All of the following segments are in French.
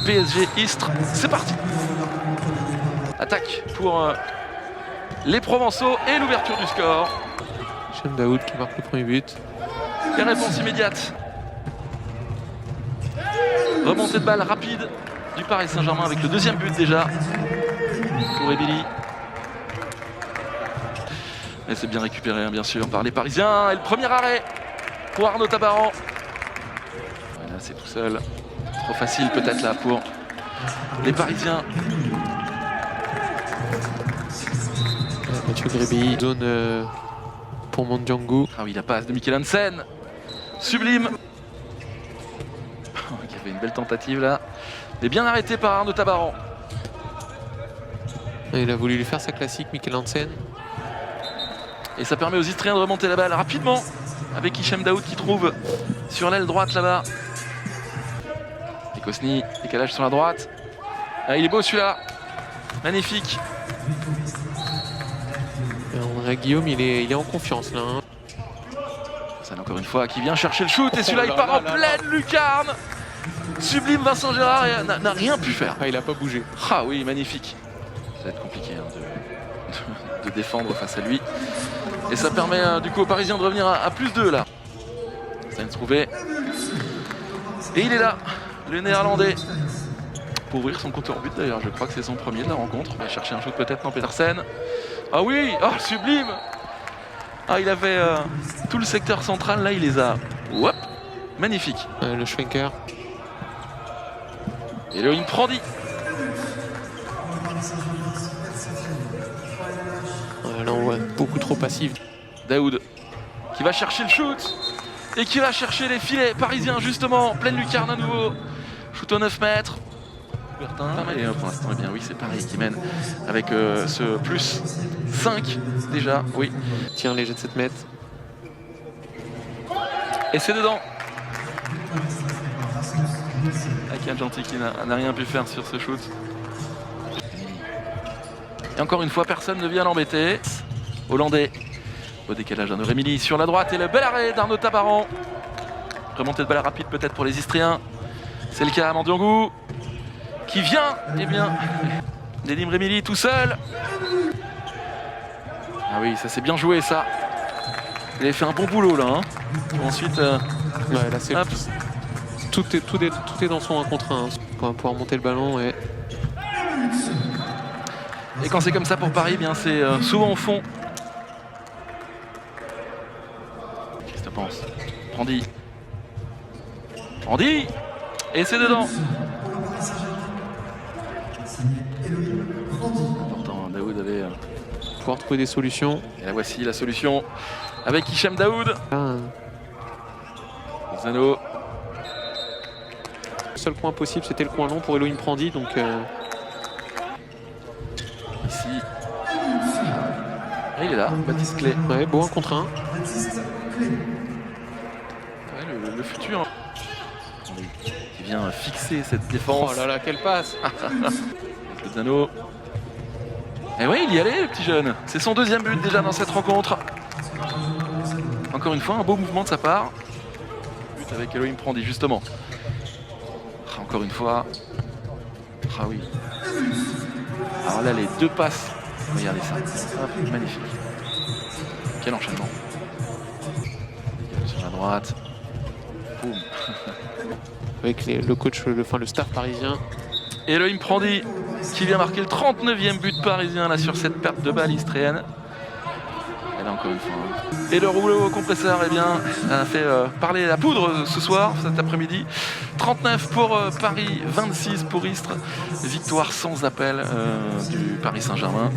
PSG Istres. C'est parti. Attaque pour les Provençaux et l'ouverture du score. Hicham Daoud qui marque le premier but. Et réponse immédiate. Remontée de balle rapide du Paris Saint-Germain avec le deuxième but déjà pour Ebili. Et c'est bien récupéré hein, bien sûr par les Parisiens. Et le premier arrêt pour Arnaud Tabaran. Voilà, c'est tout seul. Trop facile peut-être là pour les Parisiens. Mathieu Grébilly, zone pour Mondiangou. Ah oui, la passe de Mikkel Hansen. Sublime. Il y avait une belle tentative là. Mais bien arrêté par Arnaud Tabaran. Il a voulu lui faire sa classique, Mikkel Hansen. Et ça permet aux Istriens de remonter la balle rapidement avec Hicham Daoud qui trouve sur l'aile droite là-bas. Et Kosni, décalage sur la droite. Ah, il est beau celui-là. Magnifique. Et André Guillaume, il est en confiance là. Hein. Ça encore une fois qui vient chercher le shoot et celui-là il part en pleine lucarne. Sublime Vincent Gérard n'a rien pu faire. Ah, il n'a pas bougé. Ah oui, magnifique. Ça va être compliqué hein, de défendre face à lui. Et ça permet du coup aux Parisiens de revenir à plus 2 là. Ça vient de se trouver. Et il est là, le Néerlandais. Pour ouvrir son compteur but d'ailleurs, je crois que c'est son premier de la rencontre. On va chercher un shoot peut-être, non Petersen. Ah oui, oh sublime. Ah il avait tout le secteur central, là il les a. Hop, magnifique. Le Schwenker. Et Loïc Prandi. Là on voit beaucoup trop passif. Daoud qui va chercher le shoot et qui va chercher les filets parisiens justement. Pleine lucarne à nouveau. Shoot au 9 mètres. Et pour l'instant, eh bien oui, c'est Paris qui mène avec ce plus 5 déjà. Oui. Tir léger de 7 mètres. Et c'est dedans. Akian Gentil qui n'a rien pu faire sur ce shoot. Et encore une fois, personne ne vient l'embêter. Hollandais au décalage d'Arnaud Rémilly sur la droite et le bel arrêt d'Arnaud Tabaran. Remontée de balle rapide peut-être pour les Istriens. C'est le cas à Mondiangou qui vient, eh bien, Nedim Rémilly tout seul. Ah oui, ça s'est bien joué ça. Il avait fait un bon boulot là. Hein. Ensuite, ouais, là c'est tout est dans son 1 contre 1 hein, pour pouvoir monter le ballon. Et quand c'est comme ça pour Paris, eh bien c'est souvent au fond. Qu'est-ce que tu penses? Prandi. Et c'est dedans. Pourtant, Daoud avait pouvoir trouver des solutions. Et la voici la solution avec Hicham Daoud. Zano. Le seul coin possible, c'était le coin long pour Elohim Prandi. Donc ici. Ah, il est là, Baptiste Clé. Ouais, beau 1 contre 1. Ouais, le futur. Qui vient fixer cette défense. Oh là là, quelle passe. Avec le Zano. Et oui, il y allait le petit jeune. C'est son deuxième but déjà dans cette rencontre. Encore une fois, un beau mouvement de sa part. But avec Elohim Prandi justement. Encore une fois. Ah oui. Alors là, les 2 passes. Regardez ça. Hop, magnifique. Quel enchaînement. Sur la droite. Boum. Avec le coach, le staff parisien. Et Elohim Prandi qui vient marquer le 39e but parisien là sur cette perte de balle istréenne. Et là encore une fois. Et le rouleau compresseur eh bien, a fait parler la poudre ce soir, cet après-midi. 39 pour Paris, 26 pour Istres. Victoire sans appel du Paris Saint-Germain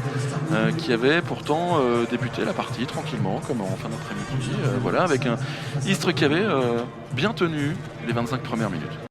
qui avait pourtant débuté la partie tranquillement comme en fin d'après-midi. Voilà, avec un Istres qui avait bien tenu les 25 premières minutes.